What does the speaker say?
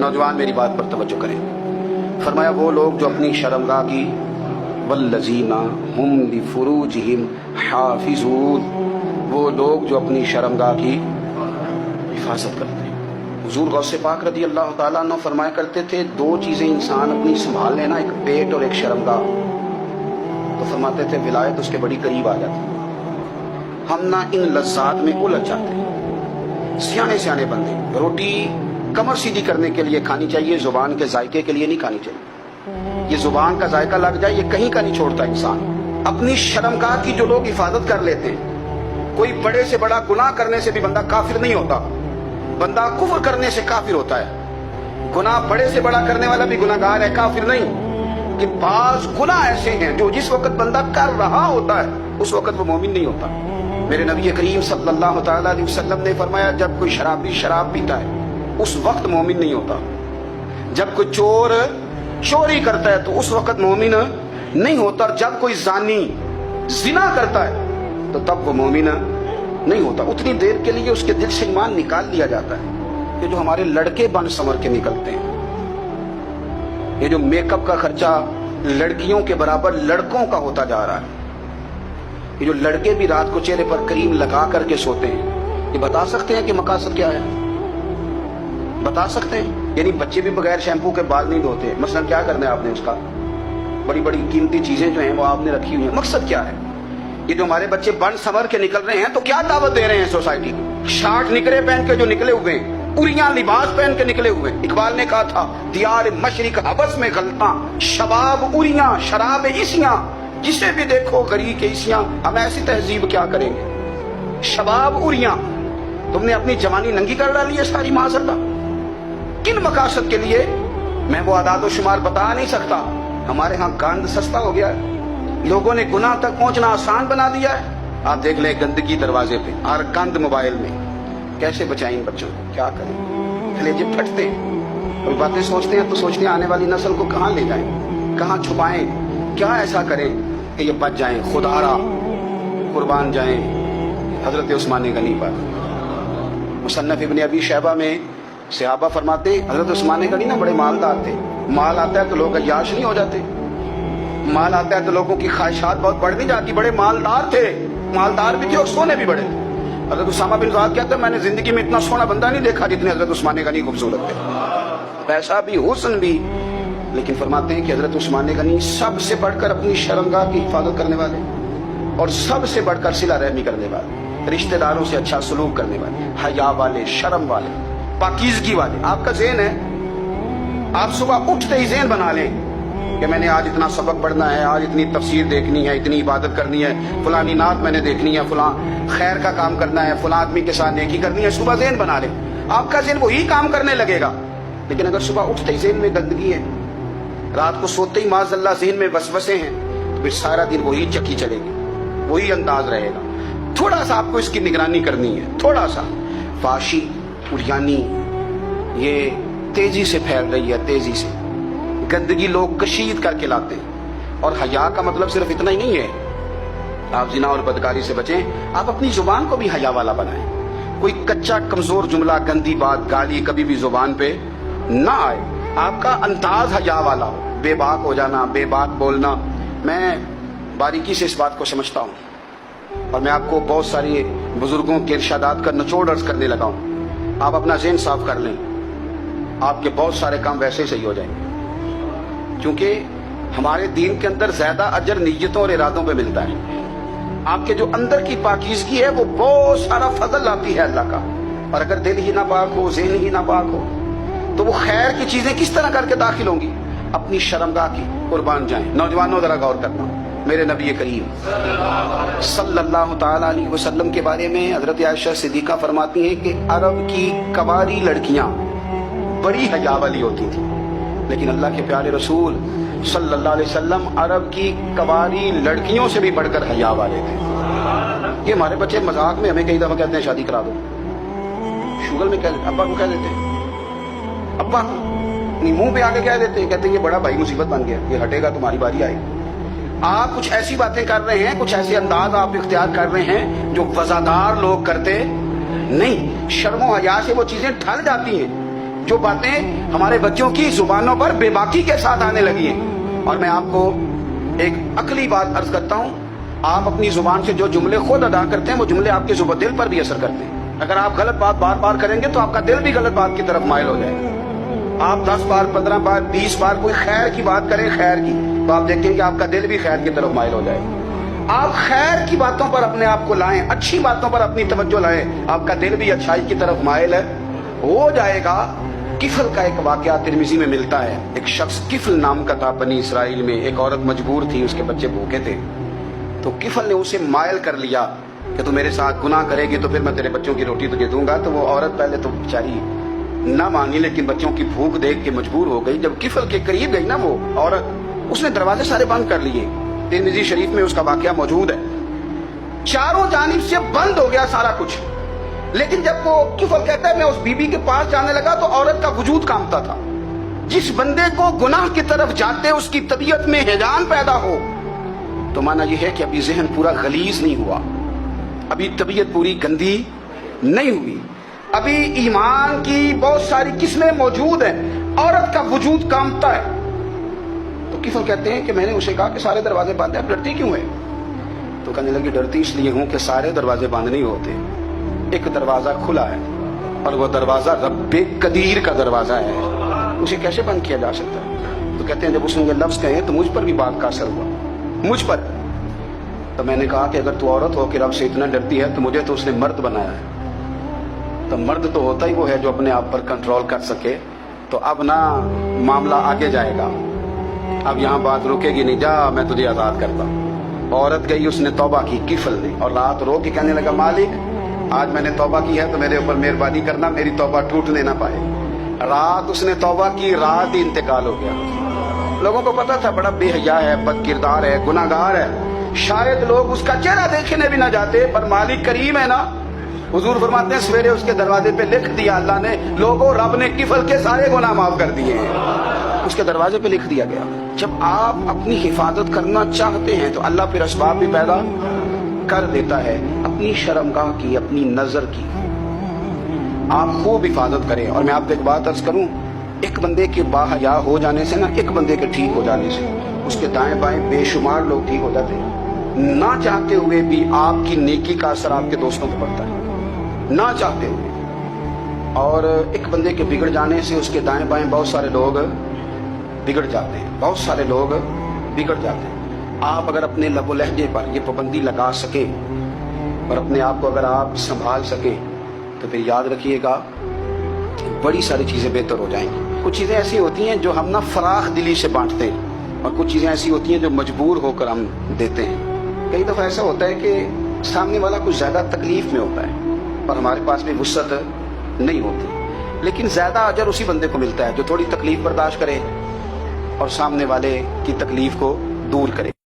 نوجوان میری بات پر توجہ کریں. فرمایا وہ لوگ جو اپنی شرمگاہ کی والذین ہم لفروجہم حافظون، وہ لوگ جو اپنی شرمگاہ کی حفاظت کرتے ہیں. حضور غوث پاک رضی اللہ تعالیٰ عنہ فرمایا کرتے تھے دو چیزیں انسان اپنی سنبھال لینا، ایک پیٹ اور ایک شرمگاہ، تو فرماتے تھے ولایت اس کے بڑی قریب آ جاتی. ہم نہ ان لذات میں الجھ جاتے ہیں. سیانے سیانے بندے روٹی کمر سیدھی کرنے کے لیے کھانی چاہیے، زبان کے ذائقے کے لیے نہیں کھانی چاہیے. یہ زبان کا ذائقہ لگ جائے یہ کہیں کا نہیں چھوڑتا انسان. اپنی شرمگاہ کی جو لوگ حفاظت کر لیتے ہیں، کوئی بڑے سے بڑا گناہ کرنے سے بھی بندہ کافر نہیں ہوتا، بندہ کفر کرنے سے کافر ہوتا ہے. گناہ بڑے سے بڑا کرنے والا بھی گناہگار ہے، کافر نہیں. کہ بعض گناہ ایسے ہیں جو جس وقت بندہ کر رہا ہوتا ہے اس وقت وہ مومن نہیں ہوتا. میرے نبی کریم صلی اللہ تعالیٰ علیہ وسلم نے فرمایا جب کوئی شرابی شراب پیتا ہے اس وقت مومن نہیں ہوتا. جب کوئی چور چوری کرتا ہے تو اس وقت مومن نہیں ہوتا. اور جب کوئی زانی زنا کرتا ہے تو تب وہ مومن نہیں ہوتا. اتنی دیر کے لیے اس کے دل سے ایمان نکال لیا جاتا ہے. یہ جو ہمارے لڑکے بن سنور کے نکلتے ہیں، یہ جو میک اپ کا خرچہ لڑکیوں کے برابر لڑکوں کا ہوتا جا رہا ہے، یہ جو لڑکے بھی رات کو چہرے پر کریم لگا کر کے سوتے ہیں، یہ بتا سکتے ہیں کہ مقاصد کیا ہے؟ بتا سکتے ہیں؟ یعنی بچے بھی بغیر شیمپو کے بال نہیں دھوتے. مثلا کیا کرنا ہے آپ نے اس کا؟ بڑی بڑی قیمتی چیزیں جو ہیں وہ آپ نے رکھی ہوئی ہیں. مقصد کیا ہے؟ یہ جو ہمارے بچے بن سنور کے نکل رہے ہیں تو کیا دعوت دے رہے ہیں سوسائٹی کو؟ شارٹ نکرے پہن کے جو نکلے ہوئے ہیں، اریاں لباس پہن کے نکلے ہوئے ہیں. اقبال نے کہا تھا دیار مشرق حبس میں غلطاں، شباب اریاں شراب عیسیاں، جسے بھی دیکھو غری کے عیسیاں. ہم ایسی تہذیب کیا کریں گے؟ شباب اریاں، تم نے اپنی جوانی ننگی کر ڈالی ہے ساری معذرت. کن مقاصد کے لیے میں وہ اعداد و شمار بتا نہیں سکتا. ہمارے ہاں گند سستا ہو گیا ہے، لوگوں نے گناہ تک پہنچنا آسان بنا دیا ہے. آپ دیکھ لیں گندگی دروازے پہ اور گند موبائل میں. کیسے بچائیں ان بچوں کو؟ کیا کریں؟ کلیجے پھٹتے ہیں. کوئی باتیں سوچتے ہیں تو سوچتے ہیں آنے والی نسل کو کہاں لے جائیں، کہاں چھپائیں، کیا ایسا کریں کہ یہ بچ جائیں. خدارا قربان جائیں حضرت عثمان غنی پر. مصنف ابن ابی شیبہ میں صحابہ فرماتے ہیں حضرت عثمان غنی نا بڑے مالدار تھے. مال آتا ہے تو لوگ عیاش نہیں ہو جاتے، مال آتا ہے تو لوگوں کی خواہشات بہت بڑھ نہیں جاتی. بڑے مالدار تھے، مالدار بھی تھے اور سونے بھی بڑے. حضرت اسامہ بن زید کہتے ہیں میں نے زندگی میں اتنا سونا بندہ نہیں دیکھا جتنے حضرت عثمان غنی خوبصورت تھے. پیسہ بھی حسن بھی، لیکن فرماتے ہیں کہ حضرت عثمان غنی سب سے بڑھ کر اپنی شرمگاہ کی حفاظت کرنے والے اور سب سے بڑھ کر صلہ رحمی کرنے والے، رشتہ داروں سے اچھا سلوک کرنے والے، حیا والے، شرم والے، پاکیزگی والے. آپ کا ذہن ہے، آپ صبح اٹھتے ہی ذہن بنا لیں کہ میں نے آج اتنا سبق پڑھنا ہے، آج اتنی تفسیر دیکھنی ہے، اتنی عبادت کرنی ہے، فلانی نعت میں نے دیکھنی ہے، فلاں خیر کا کام کرنا ہے، فلاں آدمی کے ساتھ نیکی کرنی ہے. صبح ذہن بنا لیں، آپ کا ذہن وہی کام کرنے لگے گا. لیکن اگر صبح اٹھتے ہی ذہن میں گندگی ہے، رات کو سوتے ہی معاذ اللہ ذہن میں وسوسے ہیں، تو پھر سارا دن وہی چکی چلے گی، وہی انداز رہے گا. تھوڑا سا آپ کو اس کی نگرانی کرنی ہے. تھوڑا سا فحاشی اریانی یہ تیزی سے پھیل رہی ہے، تیزی سے گندگی لوگ کشید کر کے لاتے ہیں. اور حیا کا مطلب صرف اتنا ہی نہیں ہے آپ زنا اور بدکاری سے بچیں، آپ اپنی زبان کو بھی حیا والا بنائیں. کوئی کچا کمزور جملہ، گندی بات، گالی کبھی بھی زبان پہ نہ آئے. آپ کا انداز حیا والا ہو. بے باک ہو جانا، بے باک بولنا، میں باریکی سے اس بات کو سمجھتا ہوں اور میں آپ کو بہت ساری بزرگوں کے ارشادات کا نچوڑ عرض کرنے لگا ہوں. آپ اپنا ذہن صاف کر لیں، آپ کے بہت سارے کام ویسے صحیح ہو جائیں گے. کیونکہ ہمارے دین کے اندر زیادہ اجر نیتوں اور ارادوں پہ ملتا ہے. آپ کے جو اندر کی پاکیزگی ہے وہ بہت سارا فضل لاتی ہے اللہ کا. اور اگر دل ہی نہ پاک ہو، ذہن ہی نہ پاک ہو، تو وہ خیر کی چیزیں کس طرح کر کے داخل ہوں گی؟ اپنی شرمگاہ کی قربان جائیں. نوجوانوں ذرا غور کرنا. میرے نبی کریم صلی اللہ تعالی علیہ وسلم کے بارے میں حضرت عائشہ صدیقہ فرماتی ہیں کہ عرب کی کنواری لڑکیاں بڑی حیا والی ہوتی تھیں، لیکن اللہ کے پیارے رسول صلی اللہ علیہ وسلم عرب کی کنواری لڑکیوں سے بھی بڑھ کر حیا والے تھے. یہ ہمارے بچے مذاق میں ہمیں کئی دفعہ کہتے ہیں شادی کرا دو. شوگل میں ابا کو کہہ دیتے ہیں، ابا منہ پہ آ کے کہہ دیتے ہیں، کہتے ہیں یہ بڑا بھائی مصیبت بن گیا، یہ ہٹے گا تمہاری باری آئے گی. آپ کچھ ایسی باتیں کر رہے ہیں، کچھ ایسے انداز آپ اختیار کر رہے ہیں جو وزادار لوگ کرتے نہیں. شرم و حیا سے وہ چیزیں ڈھل جاتی ہیں. جو باتیں ہمارے بچوں کی زبانوں پر بے باکی کے ساتھ آنے لگی ہیں. اور میں آپ کو ایک عقلی بات عرض کرتا ہوں، آپ اپنی زبان سے جو جملے خود ادا کرتے ہیں وہ جملے آپ کے دل پر بھی اثر کرتے ہیں. اگر آپ غلط بات بار بار کریں گے تو آپ کا دل بھی غلط بات کی طرف مائل ہو جائے گا. آپ 10 بار 15 بار 20 بار کوئی خیر کی بات کریں، خیر کی، تو آپ دیکھیں کہ آپ کا دل بھی خیر کی طرف مائل ہو جائے گا. آپ خیر کی باتوں پر اپنے آپ کو لائیں، اچھی باتوں پر اپنی توجہ لائیں، آپ کا دل بھی اچھائی کی طرف مائل ہو جائے گا. کفل کا ایک واقعہ ترمذی میں ملتا ہے. ایک شخص کفل نام کا تھا بنی اسرائیل میں. ایک عورت مجبور تھی، اس کے بچے بھوکے تھے، تو کفل نے اسے مائل کر لیا کہ تو میرے ساتھ گناہ کرے گی تو پھر میں تیرے بچوں کی روٹی تجھے دوں گا. تو وہ عورت پہلے تو بیچاری نہ مانی، لیکن بچوں کی بھوک دیکھ کے مجبور ہو گئی. جب کفل کے قریب گئی نا وہ عورت، اس نے دروازے سارے بند کر لیے. ترمذی شریف میں اس کا واقعہ موجود ہے. چاروں جانب سے بند ہو گیا سارا کچھ. لیکن جب وہ کفل کہتا ہے میں اس بی بی کے پاس جانے لگا تو عورت کا وجود کانپتا تھا. جس بندے کو گناہ کی طرف جاتے اس کی طبیعت میں ہیجان پیدا ہو تو مانا یہ ہے کہ ابھی ذہن پورا غلیظ نہیں ہوا، ابھی طبیعت پوری گندی نہیں ہوئی، ابھی ایمان کی بہت ساری قسمیں موجود ہیں، عورت کا وجود کانپتا ہے. تو کفل کہتے ہیں کہ میں نے اسے کہا کہ سارے دروازے بند ہیں، اب ڈرتی کیوں ہے؟ تو کہنے لگی ڈرتی اس لیے ہوں کہ سارے دروازے بند نہیں ہوتے، ایک دروازہ کھلا ہے اور وہ دروازہ رب قدیر کا دروازہ ہے، اسے کیسے بند کیا جا سکتا ہے؟ تو کہتے ہیں جب اس نے یہ لفظ کہے تو مجھ پر بھی بات کا اثر ہوا، مجھ پر. تو میں نے کہا کہ اگر تو عورت ہو کے رب سے اتنا ڈرتی ہے تو مجھے تو اس نے مرد بنایا ہے، تو مرد تو ہوتا ہی وہ ہے جو اپنے آپ پر کنٹرول کر سکے. تو اب نہ معاملہ آگے جائے گا، اب یہاں بات رکے گی نہیں، جا میں تجھے آزاد کرتا. عورت گئی، اس نے توبہ کی کفل نے، اور رات رو کے کہنے لگا مالک آج میں نے توبہ کی ہے تو میرے اوپر مہربانی کرنا، میری توبہ ٹوٹنے نہ پائے. رات اس نے توبہ کی، رات ہی انتقال ہو گیا. لوگوں کو پتا تھا بڑا بے حیا ہے، بد کردار ہے، گناہ گار ہے، شاید لوگ اس کا چہرہ دیکھنے بھی نہ جاتے، پر مالک کریم ہے نا. حضور فرماتے ہیں سویرے اس کے دروازے پہ لکھ دیا اللہ نے، لوگوں رب نے کفل کے سارے گناہ معاف کر دیے ہیں، اس کے دروازے پہ لکھ دیا گیا. جب آپ اپنی حفاظت کرنا چاہتے ہیں تو اللہ پھر اسباب بھی پیدا کر دیتا ہے. اپنی شرمگاہ کی، اپنی نظر کی آپ خوب حفاظت کریں. اور میں آپ کو ایک بات عرض کروں، ایک بندے کے باحیا ہو جانے سے نا، ایک بندے کے ٹھیک ہو جانے سے اس کے دائیں بائیں بے شمار لوگ ٹھیک ہو جاتے ہیں. نہ چاہتے ہوئے بھی آپ کی نیکی کا اثر آپ کے دوستوں کو پڑتا ہے، نہ چاہتے ہوئے. اور ایک بندے کے بگڑ جانے سے اس کے دائیں بائیں بہت سارے لوگ بگڑ جاتے ہیں، بہت سارے لوگ بگڑ جاتے ہیں. آپ اگر اپنے لب و لہجے پر یہ پابندی لگا سکیں اور اپنے آپ کو اگر آپ سنبھال سکیں تو پھر یاد رکھیے گا بڑی ساری چیزیں بہتر ہو جائیں گی. کچھ چیزیں ایسی ہوتی ہیں جو ہم نا فراخ دلی سے بانٹتے ہیں، اور کچھ چیزیں ایسی ہوتی ہیں جو مجبور ہو کر ہم دیتے ہیں. کئی دفعہ ایسا ہوتا ہے کہ سامنے والا کچھ زیادہ تکلیف میں ہوتا ہے اور ہمارے پاس بھی وسعت نہیں ہوتی، لیکن زیادہ اجر اسی بندے کو ملتا ہے جو تھوڑی تکلیف برداشت کرے اور سامنے والے کی تکلیف کو دور کرے.